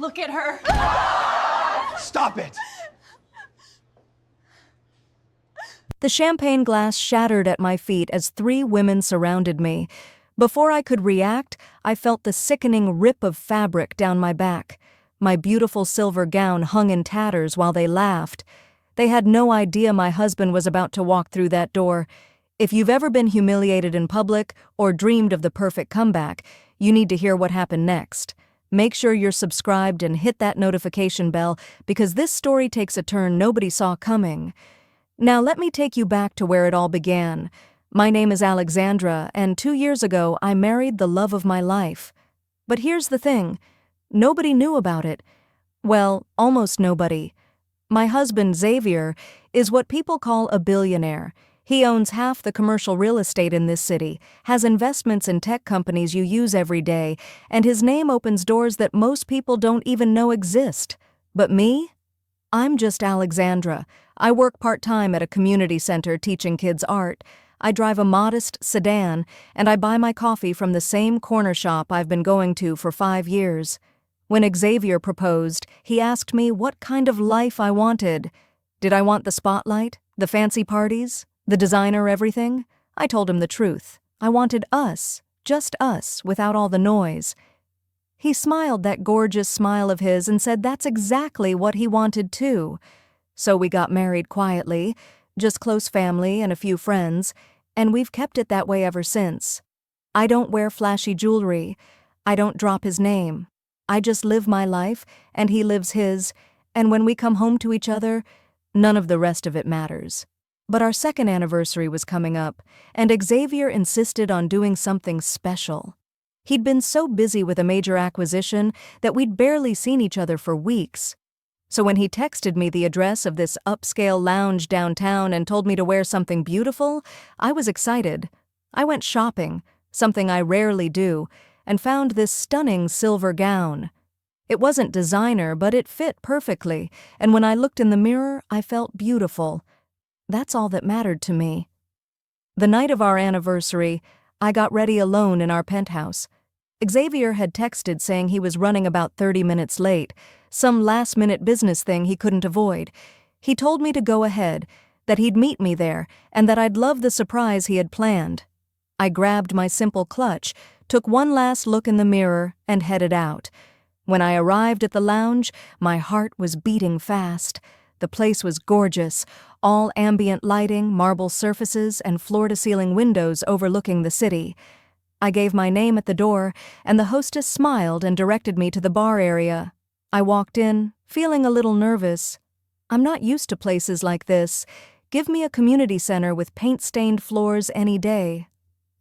look at her. Stop it! The champagne glass shattered at my feet as 3 women surrounded me. Before I could react, I felt the sickening rip of fabric down my back. My beautiful silver gown hung in tatters while they laughed. They had no idea my husband was about to walk through that door. If you've ever been humiliated in public or dreamed of the perfect comeback, you need to hear what happened next. Make sure you're subscribed and hit that notification bell because this story takes a turn nobody saw coming. Now let me take you back to where it all began. My name is Alexandra, and 2 years ago I married the love of my life. But here's the thing. Nobody knew about it. Well, almost nobody. My husband, Xavier, is what people call a billionaire. He owns half the commercial real estate in this city, has investments in tech companies you use every day, and his name opens doors that most people don't even know exist. But me? I'm just Alexandra. I work part-time at a community center teaching kids art. I drive a modest sedan, and I buy my coffee from the same corner shop I've been going to for 5 years. When Xavier proposed, he asked me what kind of life I wanted. Did I want the spotlight, the fancy parties, the designer everything? I told him the truth. I wanted us, just us, without all the noise. He smiled that gorgeous smile of his and said that's exactly what he wanted too. So we got married quietly, just close family and a few friends, and we've kept it that way ever since. I don't wear flashy jewelry. I don't drop his name. I just live my life, and he lives his, and when we come home to each other, none of the rest of it matters. But our 2nd anniversary was coming up, and Xavier insisted on doing something special. He'd been so busy with a major acquisition that we'd barely seen each other for weeks. So when he texted me the address of this upscale lounge downtown and told me to wear something beautiful, I was excited. I went shopping, something I rarely do, and found this stunning silver gown. It wasn't designer, but it fit perfectly, and when I looked in the mirror, I felt beautiful. That's all that mattered to me. The night of our anniversary, I got ready alone in our penthouse. Xavier had texted saying he was running about 30 minutes late, some last-minute business thing he couldn't avoid. He told me to go ahead, that he'd meet me there, and that I'd love the surprise he had planned. I grabbed my simple clutch, took one last look in the mirror, and headed out. When I arrived at the lounge, my heart was beating fast. The place was gorgeous, all ambient lighting, marble surfaces, and floor-to-ceiling windows overlooking the city. I gave my name at the door, and the hostess smiled and directed me to the bar area. I walked in, feeling a little nervous. I'm not used to places like this. Give me a community center with paint-stained floors any day.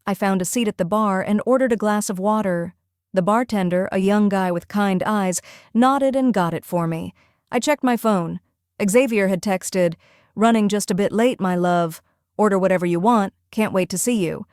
I found a seat at the bar and ordered a glass of water. The bartender, a young guy with kind eyes, nodded and got it for me. I checked my phone. Xavier had texted, "Running just a bit late, my love. Order whatever you want. Can't wait to see you."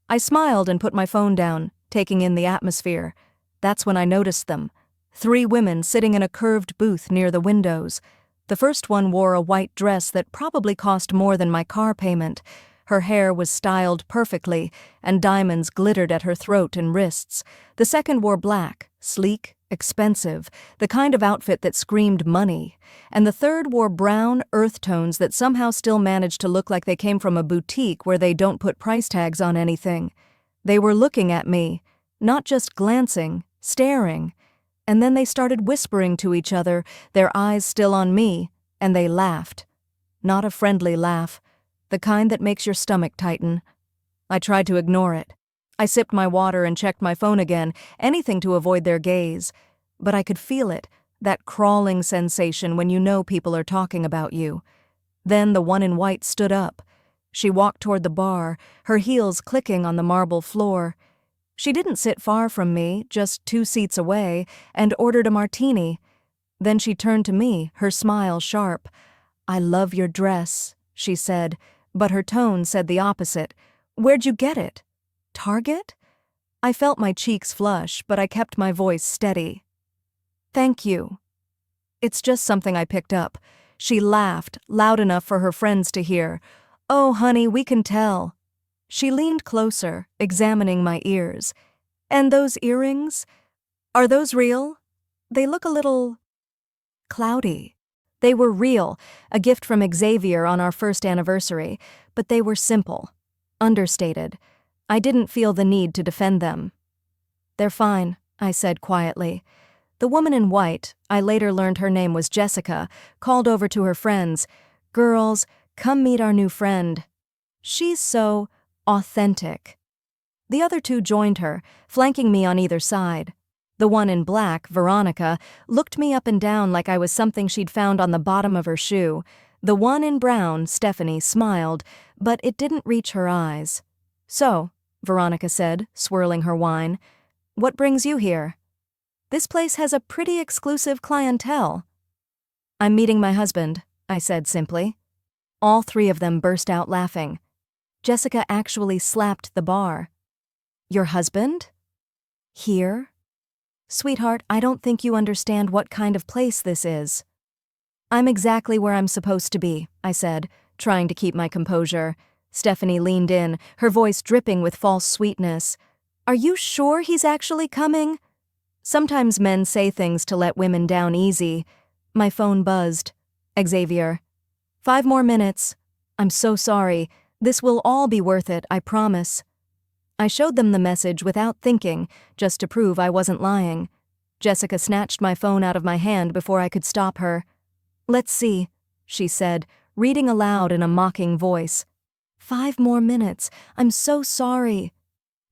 I smiled and put my phone down, taking in the atmosphere. That's when I noticed them. 3 women sitting in a curved booth near the windows. The first one wore a white dress that probably cost more than my car payment. Her hair was styled perfectly, and diamonds glittered at her throat and wrists. The second wore black, sleek, expensive, the kind of outfit that screamed money. And the third wore brown, earth tones that somehow still managed to look like they came from a boutique where they don't put price tags on anything. They were looking at me, not just glancing, staring. And then they started whispering to each other, their eyes still on me, and they laughed. Not a friendly laugh, the kind that makes your stomach tighten. I tried to ignore it. I sipped my water and checked my phone again, anything to avoid their gaze. But I could feel it, that crawling sensation when you know people are talking about you. Then the one in white stood up. She walked toward the bar, her heels clicking on the marble floor. She didn't sit far from me, just 2 seats away, and ordered a martini. Then she turned to me, her smile sharp. "I love your dress," she said, but her tone said the opposite. "Where'd you get it? Target?" I felt my cheeks flush, but I kept my voice steady. "Thank you. It's just something I picked up." She laughed, loud enough for her friends to hear. "Oh, honey, we can tell." She leaned closer, examining my ears. "And those earrings? Are those real?" They look a little cloudy. They were real, a gift from Xavier on our first anniversary, but they were simple, understated. I didn't feel the need to defend them. They're fine, I said quietly. The woman in white, I later learned her name was Jessica, called over to her friends. Girls, come meet our new friend. She's so authentic. The other two joined her, flanking me on either side. The one in black, Veronica, looked me up and down like I was something she'd found on the bottom of her shoe. The one in brown, Stephanie, smiled, but it didn't reach her eyes. So, Veronica said, swirling her wine, what brings you here? This place has a pretty exclusive clientele. I'm meeting my husband, I said simply. All three of them burst out laughing. Jessica actually slapped the bar. Your husband? Here? Sweetheart, I don't think you understand what kind of place this is. I'm exactly where I'm supposed to be, I said, trying to keep my composure. Stephanie leaned in, her voice dripping with false sweetness. Are you sure he's actually coming? Sometimes men say things to let women down easy. My phone buzzed. Xavier. 5 more minutes. I'm so sorry. This will all be worth it, I promise. I showed them the message without thinking, just to prove I wasn't lying. Jessica snatched my phone out of my hand before I could stop her. Let's see, she said, reading aloud in a mocking voice. 5 more minutes. I'm so sorry.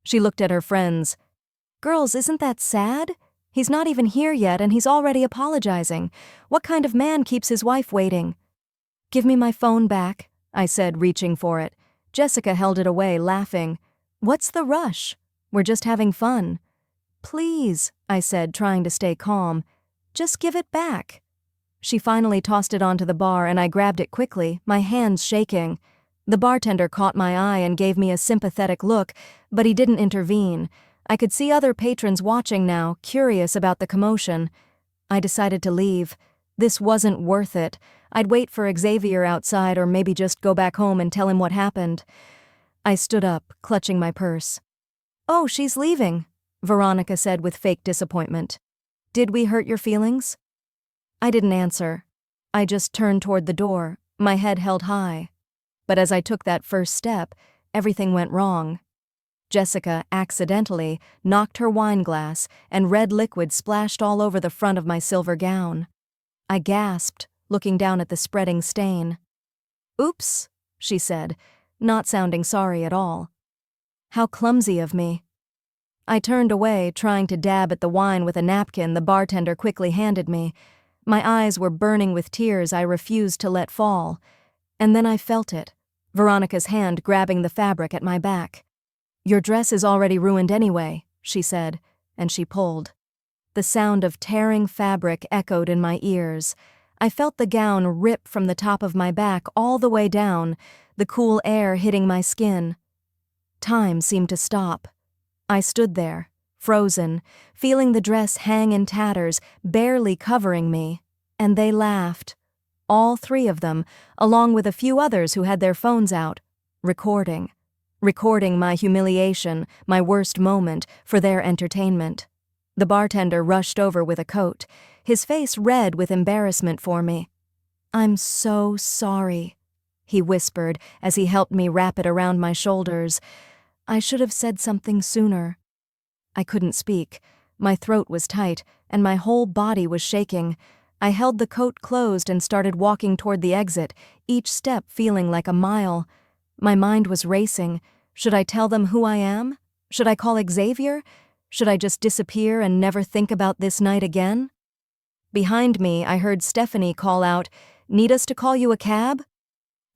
She looked at her friends. Girls, isn't that sad? He's not even here yet and he's already apologizing. What kind of man keeps his wife waiting? Give me my phone back, I said, reaching for it. Jessica held it away, laughing. What's the rush? We're just having fun. Please, I said, trying to stay calm. Just give it back. She finally tossed it onto the bar and I grabbed it quickly, my hands shaking. The bartender caught my eye and gave me a sympathetic look, but he didn't intervene. I could see other patrons watching now, curious about the commotion. I decided to leave. This wasn't worth it. I'd wait for Xavier outside or maybe just go back home and tell him what happened. I stood up, clutching my purse. Oh, she's leaving, Veronica said with fake disappointment. Did we hurt your feelings? I didn't answer. I just turned toward the door, my head held high. But as I took that first step, everything went wrong. Jessica, accidentally, knocked her wine glass, and red liquid splashed all over the front of my silver gown. I gasped, looking down at the spreading stain. Oops, she said, not sounding sorry at all. How clumsy of me. I turned away, trying to dab at the wine with a napkin the bartender quickly handed me. My eyes were burning with tears I refused to let fall. And then I felt it, Veronica's hand grabbing the fabric at my back. Your dress is already ruined anyway, she said, and she pulled. The sound of tearing fabric echoed in my ears. I felt the gown rip from the top of my back all the way down, the cool air hitting my skin. Time seemed to stop. I stood there, frozen, feeling the dress hang in tatters, barely covering me, and they laughed. All 3 of them, along with a few others who had their phones out, recording my humiliation, my worst moment, for their entertainment. The bartender rushed over with a coat, his face red with embarrassment for me. I'm so sorry, he whispered as he helped me wrap it around my shoulders. I should have said something sooner. I couldn't speak. My throat was tight, and my whole body was shaking. I held the coat closed and started walking toward the exit, each step feeling like a mile. My mind was racing. Should I tell them who I am? Should I call Xavier? Should I just disappear and never think about this night again? Behind me, I heard Stephanie call out, "Need us to call you a cab?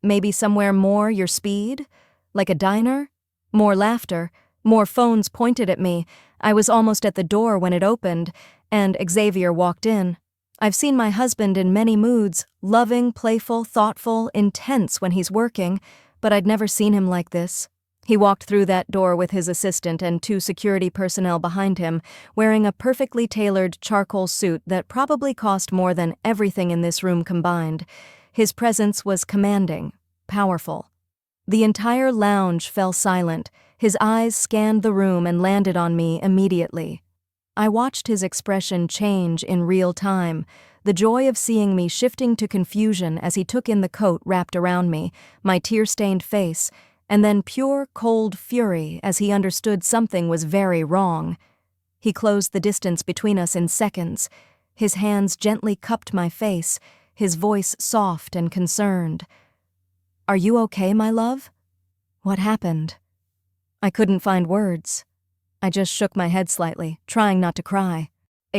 Maybe somewhere more your speed? Like a diner?" More laughter, more phones pointed at me. I was almost at the door when it opened, and Xavier walked in. I've seen my husband in many moods, loving, playful, thoughtful, intense when he's working, but I'd never seen him like this. He walked through that door with his assistant and 2 security personnel behind him, wearing a perfectly tailored charcoal suit that probably cost more than everything in this room combined. His presence was commanding, powerful. The entire lounge fell silent. His eyes scanned the room and landed on me immediately. I watched his expression change in real time, the joy of seeing me shifting to confusion as he took in the coat wrapped around me, my tear-stained face, and then pure, cold fury as he understood something was very wrong. He closed the distance between us in seconds. His hands gently cupped my face, his voice soft and concerned. "Are you okay, my love?" "What happened?" I couldn't find words. I just shook my head slightly, trying not to cry.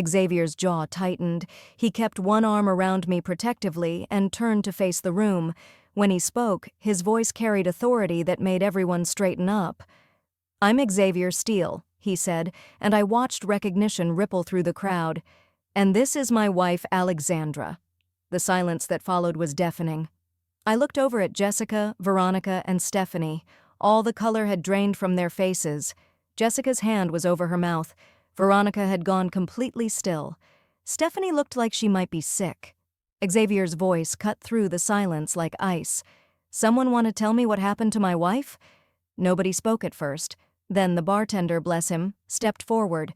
Xavier's jaw tightened. He kept one arm around me protectively and turned to face the room. When he spoke, his voice carried authority that made everyone straighten up. "I'm Xavier Steele," he said, and I watched recognition ripple through the crowd. "And this is my wife, Alexandra." The silence that followed was deafening. I looked over at Jessica, Veronica, and Stephanie. All the color had drained from their faces. Jessica's hand was over her mouth. Veronica had gone completely still. Stephanie looked like she might be sick. Xavier's voice cut through the silence like ice. "Someone want to tell me what happened to my wife?" Nobody spoke at first. Then the bartender, bless him, stepped forward.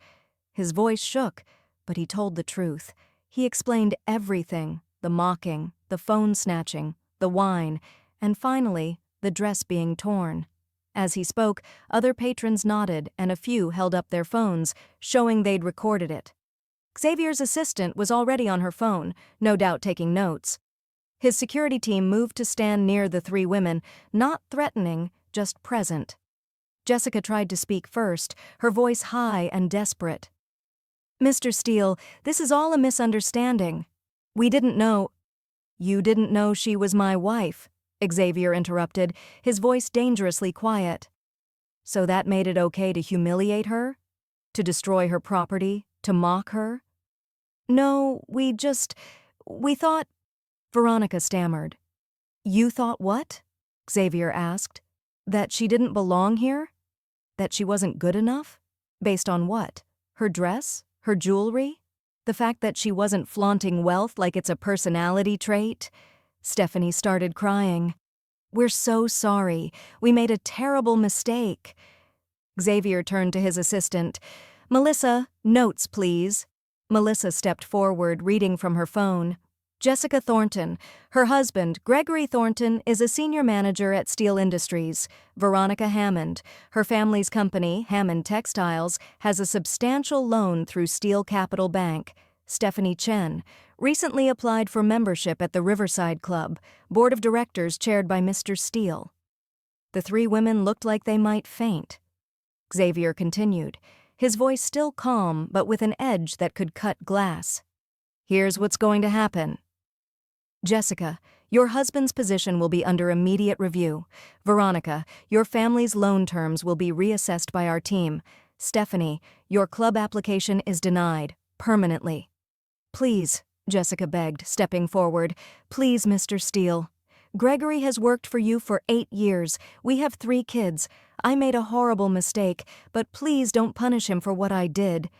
His voice shook, but he told the truth. He explained everything: the mocking, the phone snatching, the wine, and finally, the dress being torn. As he spoke, other patrons nodded and a few held up their phones, showing they'd recorded it. Xavier's assistant was already on her phone, no doubt taking notes. His security team moved to stand near the three women, not threatening, just present. Jessica tried to speak first, her voice high and desperate. "Mr. Steele, this is all a misunderstanding. We didn't know—" "You didn't know she was my wife," Xavier interrupted, his voice dangerously quiet. "So that made it okay to humiliate her? To destroy her property? To mock her?" "No, we thought—" Veronica stammered. "You thought what?" Xavier asked. "That she didn't belong here? That she wasn't good enough? Based on what? Her dress? Her jewelry? The fact that she wasn't flaunting wealth like it's a personality trait?" Stephanie started crying. "We're so sorry. We made a terrible mistake." Xavier turned to his assistant. "Melissa, notes, please." Melissa stepped forward, reading from her phone. "Jessica Thornton. Her husband, Gregory Thornton, is a senior manager at Steele Industries. Veronica Hammond. Her family's company, Hammond Textiles, has a substantial loan through Steele Capital Bank. Stephanie Chen. Recently applied for membership at the Riverside Club, board of directors chaired by Mr. Steele." The three women looked like they might faint. Xavier continued, his voice still calm but with an edge that could cut glass. "Here's what's going to happen. Jessica, your husband's position will be under immediate review. Veronica, your family's loan terms will be reassessed by our team. Stephanie, your club application is denied, permanently." "Please," Jessica begged, stepping forward. "Please, Mr. Steele. Gregory has worked for you for 8 years. We have 3 kids. I made a horrible mistake, but please don't punish him for what I did.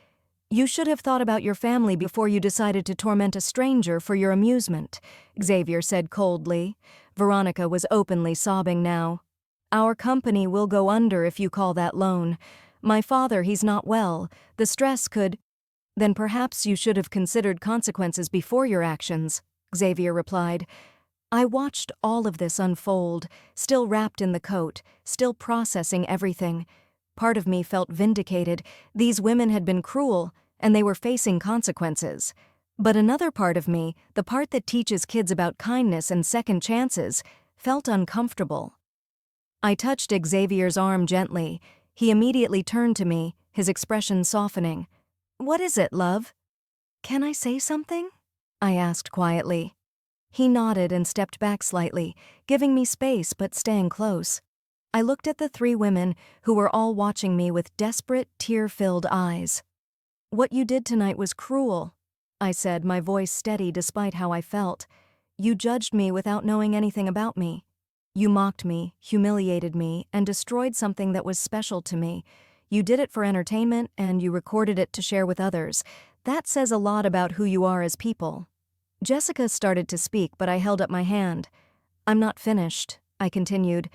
You should have thought about your family before you decided to torment a stranger for your amusement," Xavier said coldly. Veronica was openly sobbing now. "Our company will go under if you call that loan. My father, he's not well. The stress could—" "Then perhaps you should have considered consequences before your actions," Xavier replied. I watched all of this unfold, still wrapped in the coat, still processing everything. Part of me felt vindicated. These women had been cruel, and they were facing consequences. But another part of me, the part that teaches kids about kindness and second chances, felt uncomfortable. I touched Xavier's arm gently. He immediately turned to me, his expression softening. "What is it, love?" "Can I say something?" I asked quietly. He nodded and stepped back slightly, giving me space but staying close. I looked at the 3 women, who were all watching me with desperate, tear-filled eyes. "What you did tonight was cruel," I said, my voice steady despite how I felt. "You judged me without knowing anything about me. You mocked me, humiliated me, and destroyed something that was special to me. You did it for entertainment, and you recorded it to share with others. That says a lot about who you are as people." Jessica started to speak, but I held up my hand. "I'm not finished," I continued.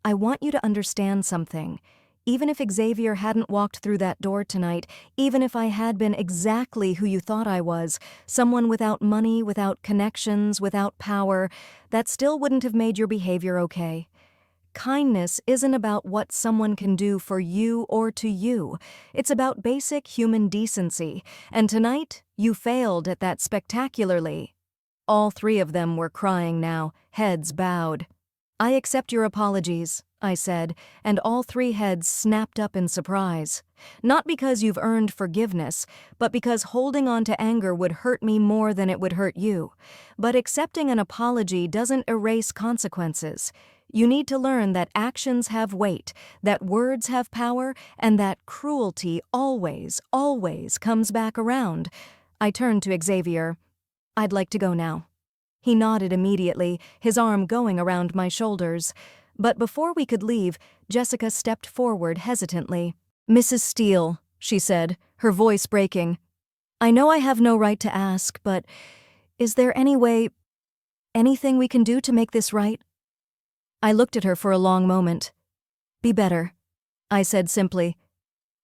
"I want you to understand something. Even if Xavier hadn't walked through that door tonight, even if I had been exactly who you thought I was, someone without money, without connections, without power, that still wouldn't have made your behavior okay. Kindness isn't about what someone can do for you or to you. It's about basic human decency, and tonight you failed at that spectacularly. All three of them were crying now, heads bowed. "I accept your apologies," I said, and all three heads snapped up in surprise. "Not because you've earned forgiveness, but because holding on to anger would hurt me more than it would hurt you. But accepting an apology doesn't erase consequences. You need to learn that actions have weight, that words have power, and that cruelty always, always comes back around." I turned to Xavier. "I'd like to go now." He nodded immediately, his arm going around my shoulders. But before we could leave, Jessica stepped forward hesitantly. "Mrs. Steele," she said, her voice breaking, "I know I have no right to ask, but is there anything we can do to make this right?" I looked at her for a long moment. "Be better," I said simply.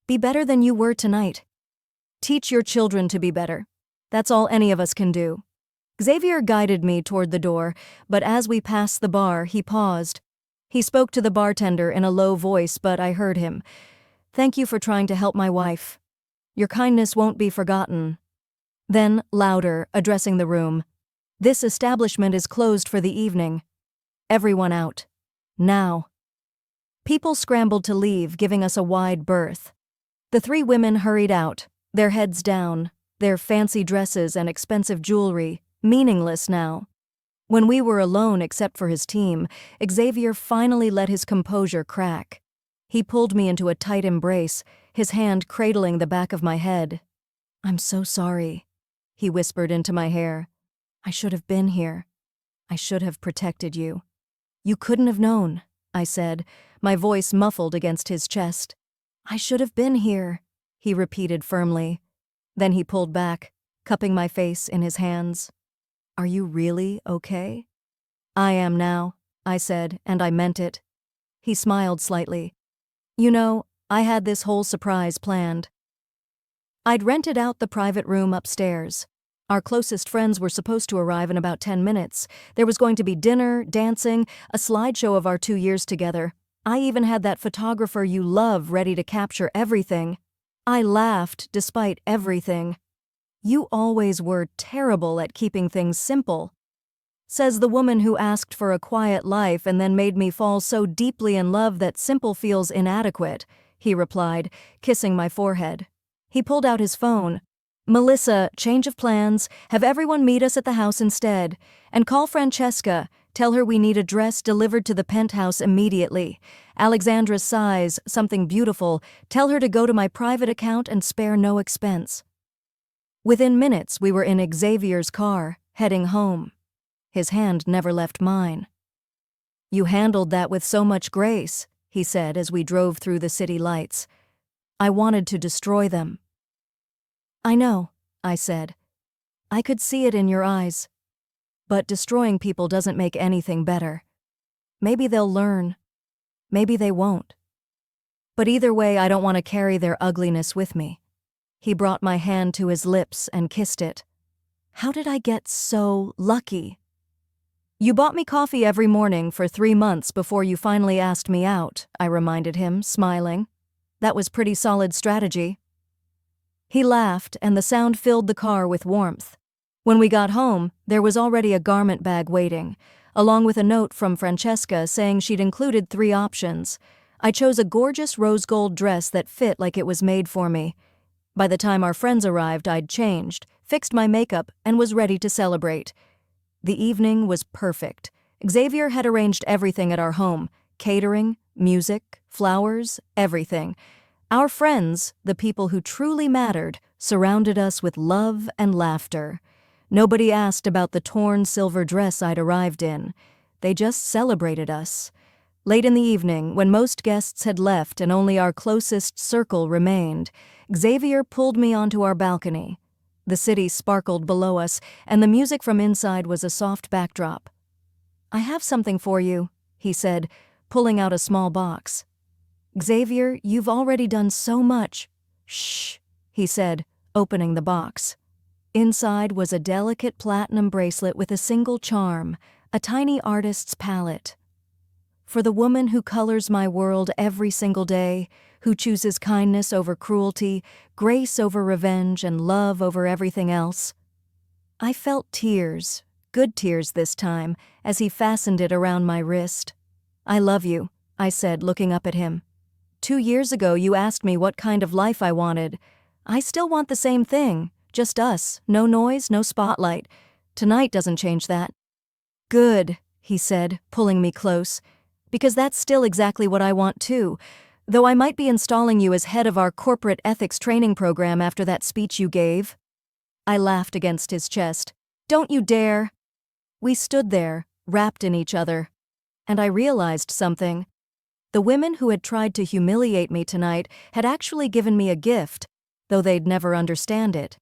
"Be better than you were tonight. Teach your children to be better. That's all any of us can do." Xavier guided me toward the door, but as we passed the bar, he paused. He spoke to the bartender in a low voice, but I heard him. "Thank you for trying to help my wife. Your kindness won't be forgotten." Then, louder, addressing the room, "This establishment is closed for the evening. Everyone out. Now." People scrambled to leave, giving us a wide berth. The three women hurried out, their heads down, their fancy dresses and expensive jewelry meaningless now. When we were alone except for his team, Xavier finally let his composure crack. He pulled me into a tight embrace, his hand cradling the back of my head. "I'm so sorry," he whispered into my hair. "I should have been here. I should have protected you." "You couldn't have known," I said, my voice muffled against his chest. "I should have been here," he repeated firmly. Then he pulled back, cupping my face in his hands. "Are you really okay?" "I am now," I said, and I meant it. He smiled slightly. "You know, I had this whole surprise planned. I'd rented out the private room upstairs. Our closest friends were supposed to arrive in about 10 minutes. There was going to be dinner, dancing, a slideshow of our 2 years together. I even had that photographer you love ready to capture everything. I laughed despite everything. You always were terrible at keeping things simple," says the woman who asked for a quiet life and then made me fall so deeply in love that simple feels inadequate, he replied, kissing my forehead. He pulled out his phone. "Melissa, change of plans. Have everyone meet us at the house instead. And call Francesca. Tell her we need a dress delivered to the penthouse immediately. Alexandra's size, something beautiful. Tell her to go to my private account and spare no expense." Within minutes, we were in Xavier's car, heading home. His hand never left mine. "You handled that with so much grace," he said as we drove through the city lights. "I wanted to destroy them." "I know," I said. "I could see it in your eyes. But destroying people doesn't make anything better. Maybe they'll learn. Maybe they won't. But either way, I don't want to carry their ugliness with me." He brought my hand to his lips and kissed it. How did I get so lucky? "You bought me coffee every morning for 3 months before you finally asked me out," I reminded him, smiling. "That was pretty solid strategy." He laughed, and the sound filled the car with warmth. When we got home, there was already a garment bag waiting, along with a note from Francesca saying she'd included 3 options. I chose a gorgeous rose gold dress that fit like it was made for me. By the time our friends arrived, I'd changed, fixed my makeup, and was ready to celebrate. The evening was perfect. Xavier had arranged everything at our home: catering, music, flowers, everything. Our friends, the people who truly mattered, surrounded us with love and laughter. Nobody asked about the torn silver dress I'd arrived in. They just celebrated us. Late in the evening, when most guests had left and only our closest circle remained, Xavier pulled me onto our balcony. The city sparkled below us, and the music from inside was a soft backdrop. "I have something for you," he said, pulling out a small box. "Xavier, you've already done so much." "Shh," he said, opening the box. Inside was a delicate platinum bracelet with a single charm, a tiny artist's palette. "For the woman who colors my world every single day, who chooses kindness over cruelty, grace over revenge, and love over everything else." I felt tears, good tears this time, as he fastened it around my wrist. "I love you," I said, looking up at him. 2 years ago you asked me what kind of life I wanted. I still want the same thing, just us, no noise, no spotlight. Tonight doesn't change that." "Good," he said, pulling me close, "because that's still exactly what I want too, though I might be installing you as head of our corporate ethics training program after that speech you gave." I laughed against his chest. "Don't you dare." We stood there, wrapped in each other, and I realized something. The women who had tried to humiliate me tonight had actually given me a gift, though they'd never understand it.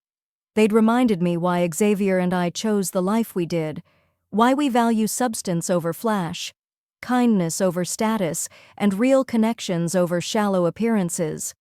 They'd reminded me why Xavier and I chose the life we did, why we value substance over flash, kindness over status, and real connections over shallow appearances.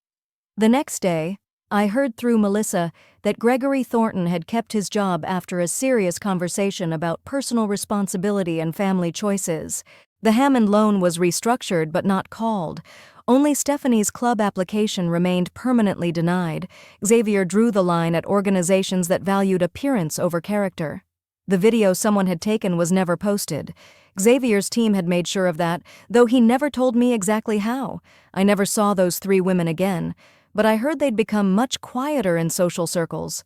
The next day, I heard through Melissa that Gregory Thornton had kept his job after a serious conversation about personal responsibility and family choices. The Hammond loan was restructured but not called. Only Stephanie's club application remained permanently denied. Xavier drew the line at organizations that valued appearance over character. The video someone had taken was never posted. Xavier's team had made sure of that, though he never told me exactly how. I never saw those 3 women again, but I heard they'd become much quieter in social circles.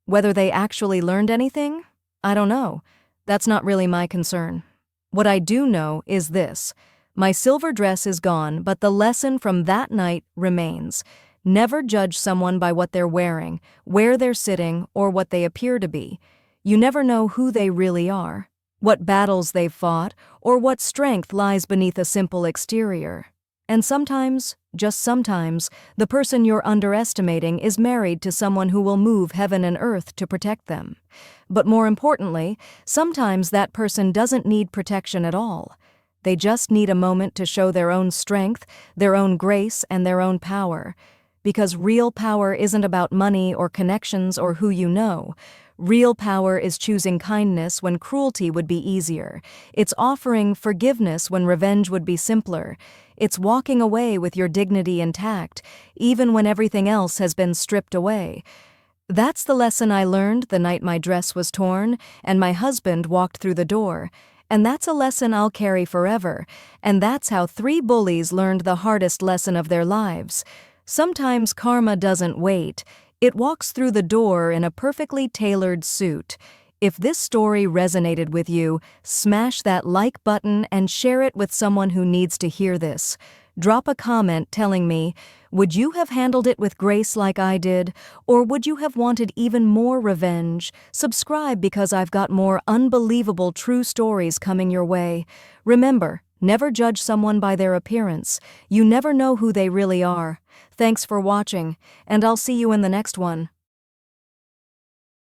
Whether they actually learned anything? I don't know. That's not really my concern. What I do know is this. My silver dress is gone, but the lesson from that night remains. Never judge someone by what they're wearing, where they're sitting, or what they appear to be. You never know who they really are, what battles they've fought, or what strength lies beneath a simple exterior. And sometimes, just sometimes, the person you're underestimating is married to someone who will move heaven and earth to protect them. But more importantly, sometimes that person doesn't need protection at all. They just need a moment to show their own strength, their own grace, and their own power. Because real power isn't about money or connections or who you know. Real power is choosing kindness when cruelty would be easier. It's offering forgiveness when revenge would be simpler. It's walking away with your dignity intact, even when everything else has been stripped away. That's the lesson I learned the night my dress was torn and my husband walked through the door. And that's a lesson I'll carry forever. And that's how 3 bullies learned the hardest lesson of their lives. Sometimes karma doesn't wait. It walks through the door in a perfectly tailored suit. If this story resonated with you, smash that like button and share it with someone who needs to hear this. Drop a comment telling me, would you have handled it with grace like I did, or would you have wanted even more revenge? Subscribe because I've got more unbelievable true stories coming your way. Remember, never judge someone by their appearance. You never know who they really are. Thanks for watching, and I'll see you in the next one.